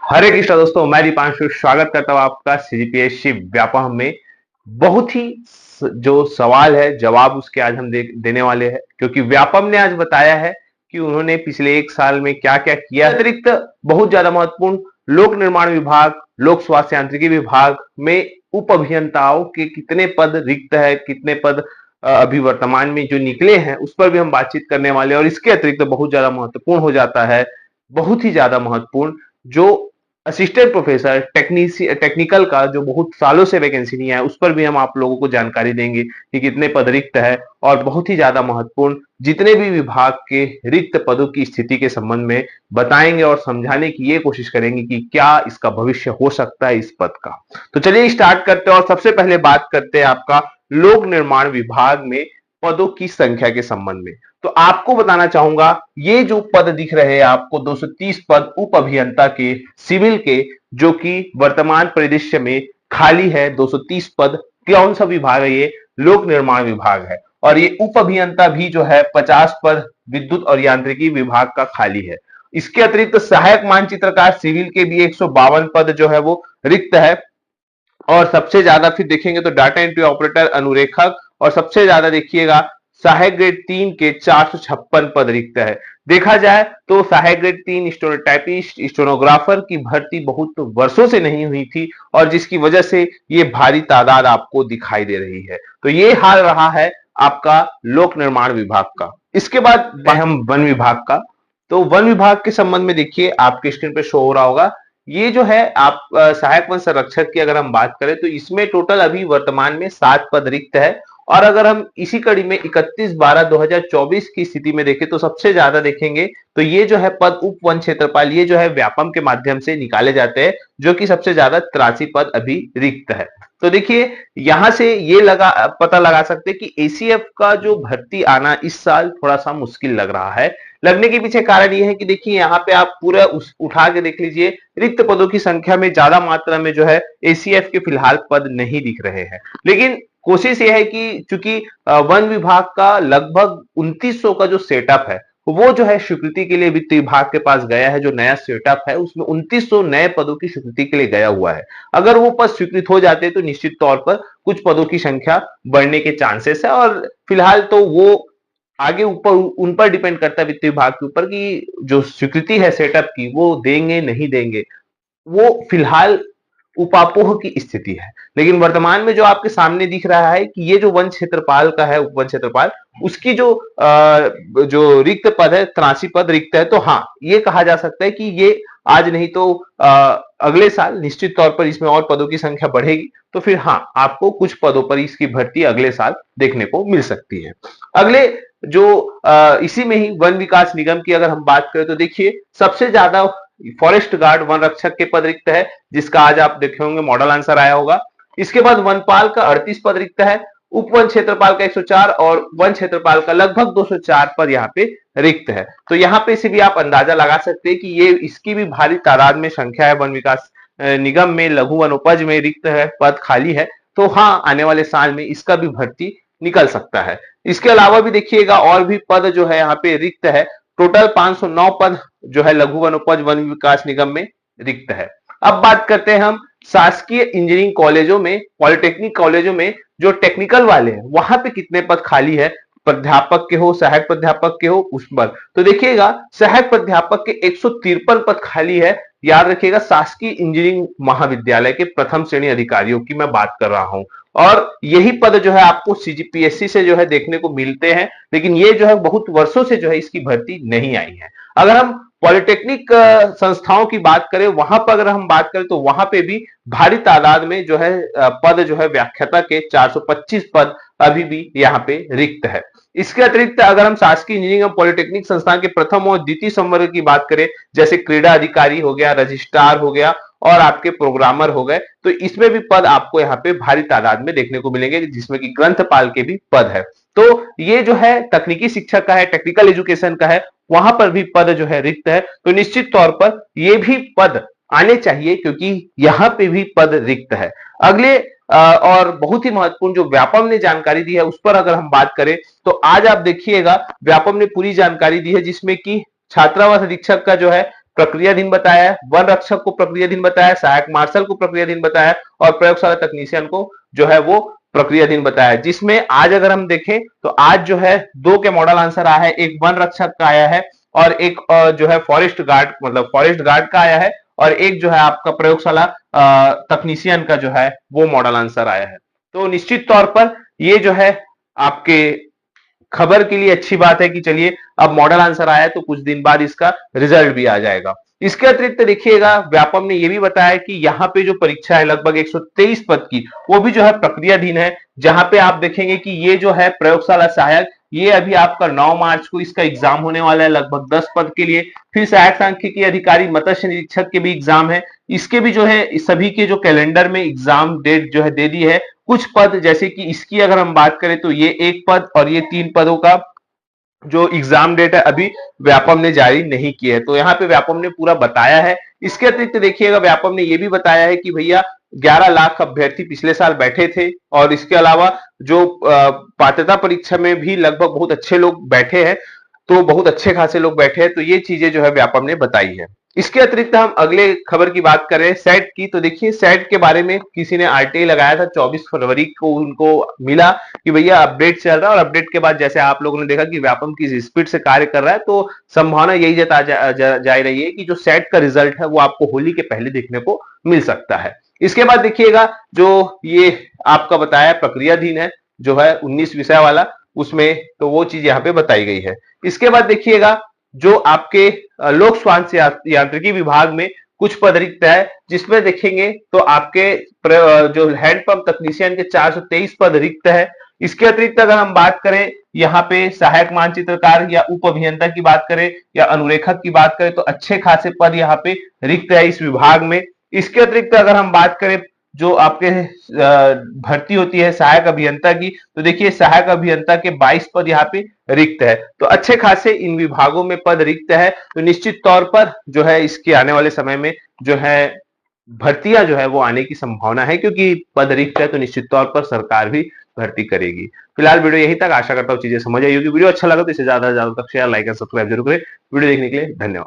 हरे कृष्णा दोस्तों, मैं दीपांशु स्वागत करता हूं आपका सीजीपीएससी व्यापम में। बहुत ही जो सवाल है जवाब उसके आज हम देने वाले हैं, क्योंकि व्यापम ने आज बताया है कि उन्होंने पिछले एक साल में क्या क्या किया। अतिरिक्त बहुत ज्यादा महत्वपूर्ण लोक निर्माण विभाग, लोक स्वास्थ्य यांत्रिकी विभाग में उप अभियंताओं के कितने पद रिक्त है, कितने पद अभी वर्तमान में जो निकले हैं उस पर भी हम बातचीत करने वाले हैं। और इसके अतिरिक्त बहुत ज्यादा महत्वपूर्ण हो जाता है, बहुत ही ज्यादा महत्वपूर्ण, जो असिस्टेंट प्रोफेसर टेक्निकल का जो बहुत सालों से वैकेंसी नहीं है उस पर भी हम आप लोगों को जानकारी देंगे कि कितने पद रिक्त है। और बहुत ही ज्यादा महत्वपूर्ण जितने भी विभाग के रिक्त पदों की स्थिति के संबंध में बताएंगे और समझाने की ये कोशिश करेंगे कि क्या इसका भविष्य हो सकता है इस पद का। तो चलिए स्टार्ट करते हैं और सबसे पहले बात करते हैं आपका लोक निर्माण विभाग में पदों की संख्या के संबंध में। तो आपको बताना चाहूंगा, ये जो पद दिख रहे हैं आपको 230 पद उप अभियंता के सिविल के, जो कि वर्तमान परिदृश्य में खाली है। 230 पद कौन सा विभाग है? ये लोक निर्माण विभाग है। और ये उप अभियंता भी जो है 50 पद विद्युत और यांत्रिकी विभाग का खाली है। इसके अतिरिक्त सहायक मानचित्रकार सिविल के भी 152 पद जो है वो रिक्त है। और सबसे ज्यादा फिर देखेंगे तो डाटा एंट्री ऑपरेटर अनुरेखक, और सबसे ज्यादा देखिएगा सहायक ग्रेड 3 के 456 पद रिक्त है। देखा जाए तो सहायक ग्रेड 3 स्टोनोटाइपिस्ट, स्टोनोग्राफर की भर्ती बहुत वर्षों से नहीं हुई थी, और जिसकी वजह से ये भारी तादाद आपको दिखाई दे रही है। तो ये हाल रहा है आपका लोक निर्माण विभाग का। इसके बाद हम वन विभाग का। तो वन विभाग के संबंध में देखिए, आपके स्क्रीन पे शो हो रहा होगा। ये जो है आप सहायक वन संरक्षक की अगर हम बात करें तो इसमें टोटल अभी वर्तमान में 7 पद रिक्त है। और अगर हम इसी कड़ी में 31/12/2024 की स्थिति में देखें तो सबसे ज्यादा देखेंगे तो ये जो है पद उप वन क्षेत्रपाल, ये जो है व्यापम के माध्यम से निकाले जाते हैं, जो कि सबसे ज्यादा 83 पद अभी रिक्त है। तो देखिए यहां से ये पता लगा सकते हैं कि एसीएफ का जो भर्ती आना इस साल थोड़ा सा मुश्किल लग रहा है। लगने के पीछे कारण ये है कि देखिए यहाँ पे आप पूरा उठा के देख लीजिए, रिक्त पदों की संख्या में ज्यादा मात्रा में जो है एसीएफ के फिलहाल पद नहीं दिख रहे हैं। लेकिन कोशिश यह है कि चूंकि वन विभाग का लगभग 2900 का जो सेटअप है वो जो है स्वीकृति के लिए वित्त विभाग के पास गया है। जो नया सेटअप है उसमें 2900 नए पदों की स्वीकृति के लिए गया हुआ है। अगर वो पद स्वीकृत हो जाते तो निश्चित तौर पर कुछ पदों की संख्या बढ़ने के चांसेस है। और फिलहाल तो वो आगे ऊपर उन पर डिपेंड करता है वित्त विभाग के ऊपर कि जो स्वीकृति है सेटअप की वो देंगे नहीं देंगे। वो फिलहाल उपापोह की स्थिति है। लेकिन वर्तमान में जो आपके सामने दिख रहा है कि ये जो वन क्षेत्रपाल का है, उप वन क्षेत्रपाल, उसकी जो रिक्त पद है 83 पद रिक्त है। तो हाँ, ये कहा जा सकता है कि ये आज नहीं तो अगले साल निश्चित तौर पर इसमें और पदों की संख्या बढ़ेगी। तो फिर हाँ, आपको कुछ पदों पर इसकी भर्ती अगले साल देखने को मिल सकती है। अगले जो इसी में ही वन विकास निगम की अगर हम बात करें तो देखिए सबसे ज्यादा फॉरेस्ट गार्ड वन रक्षक के पद रिक्त है, जिसका आज आप देखे होंगे मॉडल आंसर आया होगा। इसके बाद वनपाल का 38 पद रिक्त है, उप वन क्षेत्रपाल का 104 और वन क्षेत्रपाल का लगभग 204 पद यहाँ पे रिक्त है। तो यहाँ पे से भी आप अंदाजा लगा सकते हैं कि ये इसकी भी भारी तादाद में संख्या है। वन विकास निगम में लघु वनोपज में रिक्त है, पद खाली है। तो हाँ, आने वाले साल में इसका भी भर्ती निकल सकता है। इसके अलावा भी देखिएगा और भी पद जो है यहाँ पे रिक्त है। टोटल 509 पद जो है लघु वनोपज वन विकास निगम में रिक्त है। अब बात करते हैं हम शासकीय इंजीनियरिंग कॉलेजों में, पॉलिटेक्निक कॉलेजों में जो टेक्निकल वाले हैं वहां पे कितने पद खाली है, प्राध्यापक के हो, सहायक प्राध्यापक के हो, उस पर। तो देखिएगा सहायक प्राध्यापक के 153 पद खाली है। याद रखिएगा शासकीय इंजीनियरिंग महाविद्यालय के प्रथम श्रेणी अधिकारियों की मैं बात कर रहा हूं। और यही पद जो है आपको सीजीपीएससी से जो है देखने को मिलते हैं, लेकिन ये जो है बहुत वर्षों से जो है इसकी भर्ती नहीं आई है। अगर हम पॉलिटेक्निक संस्थाओं की बात करें, वहां पर अगर हम बात करें तो वहां पे भी भारी तादाद में जो है पद जो है व्याख्याता के 425 पद अभी भी यहाँ पे रिक्त है। इसके अतिरिक्त अगर हम शासकीय इंजीनियरिंग पॉलिटेक्निक संस्थान के प्रथम और द्वितीय संवर्ग की बात करें, जैसे क्रीड़ा अधिकारी हो गया, रजिस्ट्रार हो गया और आपके प्रोग्रामर हो गए, तो इसमें भी पद आपको यहाँ पे भारी तादाद में देखने को मिलेंगे, जिसमें कि ग्रंथपाल के भी पद है। तो ये जो है तकनीकी शिक्षक का है, टेक्निकल एजुकेशन का है, वहां पर भी पद जो है रिक्त है। तो निश्चित तौर पर ये भी पद आने चाहिए, क्योंकि यहाँ पे भी पद रिक्त है। अगले और बहुत ही महत्वपूर्ण जो व्यापम ने जानकारी दी है उस पर अगर हम बात करें तो आज आप देखिएगा व्यापम ने पूरी जानकारी दी है, जिसमें कि छात्रावास अधीक्षक का जो है प्रक्रियाधीन बताया है, वन रक्षक को प्रक्रियाधीन बताया है, सहायक मार्शल को प्रक्रियाधीन बताया है और प्रयोगशाला तकनीशियन को जो है वो प्रक्रियाधीन बताया है। जिसमें आज अगर हम देखें तो आज जो है दो के मॉडल आंसर आया है, एक वन रक्षक का आया है और एक जो है फॉरेस्ट गार्ड मतलब फॉरेस्ट गार्ड का आया है और एक जो है आपका प्रयोगशाला तकनीशियन का जो है वो मॉडल आंसर आया है। तो निश्चित तौर पर ये जो है आपके खबर के लिए अच्छी बात है कि चलिए अब मॉडल आंसर आया है तो कुछ दिन बाद इसका रिजल्ट भी आ जाएगा। इसके अतिरिक्त देखिएगा व्यापम ने यह भी बताया कि यहाँ पे जो परीक्षा है लगभग 123 पद की वो भी जो है प्रक्रियाधीन है, जहां पे आप देखेंगे कि ये जो है प्रयोगशाला सहायक ये अभी आपका 9 मार्च को इसका एग्जाम होने वाला है लगभग 10 पद के लिए। फिर सहायक सांख्यिकी अधिकारी मत्स्य निरीक्षक के भी एग्जाम है, इसके भी जो है सभी के जो कैलेंडर में एग्जाम डेट जो है दे दी है। कुछ पद जैसे कि इसकी अगर हम बात करें तो ये 1 पद और ये 3 पदों का जो एग्जाम डेट है अभी व्यापम ने जारी नहीं की है, तो यहाँ पे व्यापम ने पूरा बताया है। इसके अतिरिक्त देखिएगा व्यापम ने यह भी बताया है कि भैया 11 लाख अभ्यर्थी पिछले साल बैठे थे और इसके अलावा जो पात्रता परीक्षा में भी लगभग बहुत अच्छे लोग बैठे हैं, तो बहुत अच्छे खासे लोग बैठे हैं, तो ये चीजें जो है व्यापम ने बताई है। इसके अतिरिक्त हम अगले खबर की बात करें सेट की, तो देखिए सेट के बारे में किसी ने आरटीआई लगाया था 24 फरवरी को उनको मिला कि भैया अपडेट चल रहा है और अपडेट के बाद जैसे आप लोगों ने देखा कि व्यापम की स्पीड से कार्य कर रहा है, तो संभावना यही जा रही है कि जो सेट का रिजल्ट है वो आपको होली के पहले देखने को मिल सकता है। इसके बाद देखिएगा जो ये आपका बताया प्रक्रियाधीन है जो है 19 विषय वाला, उसमें तो वो चीज यहाँ पे बताई गई है। इसके बाद देखिएगा जो आपके लोक स्वास्थ्य यांत्रिकी विभाग में कुछ पद रिक्त है, जिसमें देखेंगे तो आपके जो हैंडपंप तकनीशियन के 423 पद रिक्त है। इसके अतिरिक्त अगर हम बात करें यहाँ पे सहायक मानचित्रकार या उप अभियंता की बात करें या अनुरेखक की बात करें तो अच्छे खासे पद यहाँ पे रिक्त है इस विभाग में। इसके अतिरिक्त अगर हम बात करें जो आपके भर्ती होती है सहायक अभियंता की, तो देखिए सहायक अभियंता के 22 पद यहाँ पे रिक्त है, तो अच्छे खासे इन विभागों में पद रिक्त है। तो निश्चित तौर पर जो है इसके आने वाले समय में जो है भर्तियां जो है वो आने की संभावना है, क्योंकि पद रिक्त है तो निश्चित तौर पर सरकार भी भर्ती करेगी। फिलहाल वीडियो यहीं तक, आशा करता हूँ चीजें समझ आई होगी। वीडियो अच्छा लगा तो इसे ज्यादा से ज्यादा तक शेयर लाइक और सब्सक्राइब जरूर करें। वीडियो देखने के लिए धन्यवाद।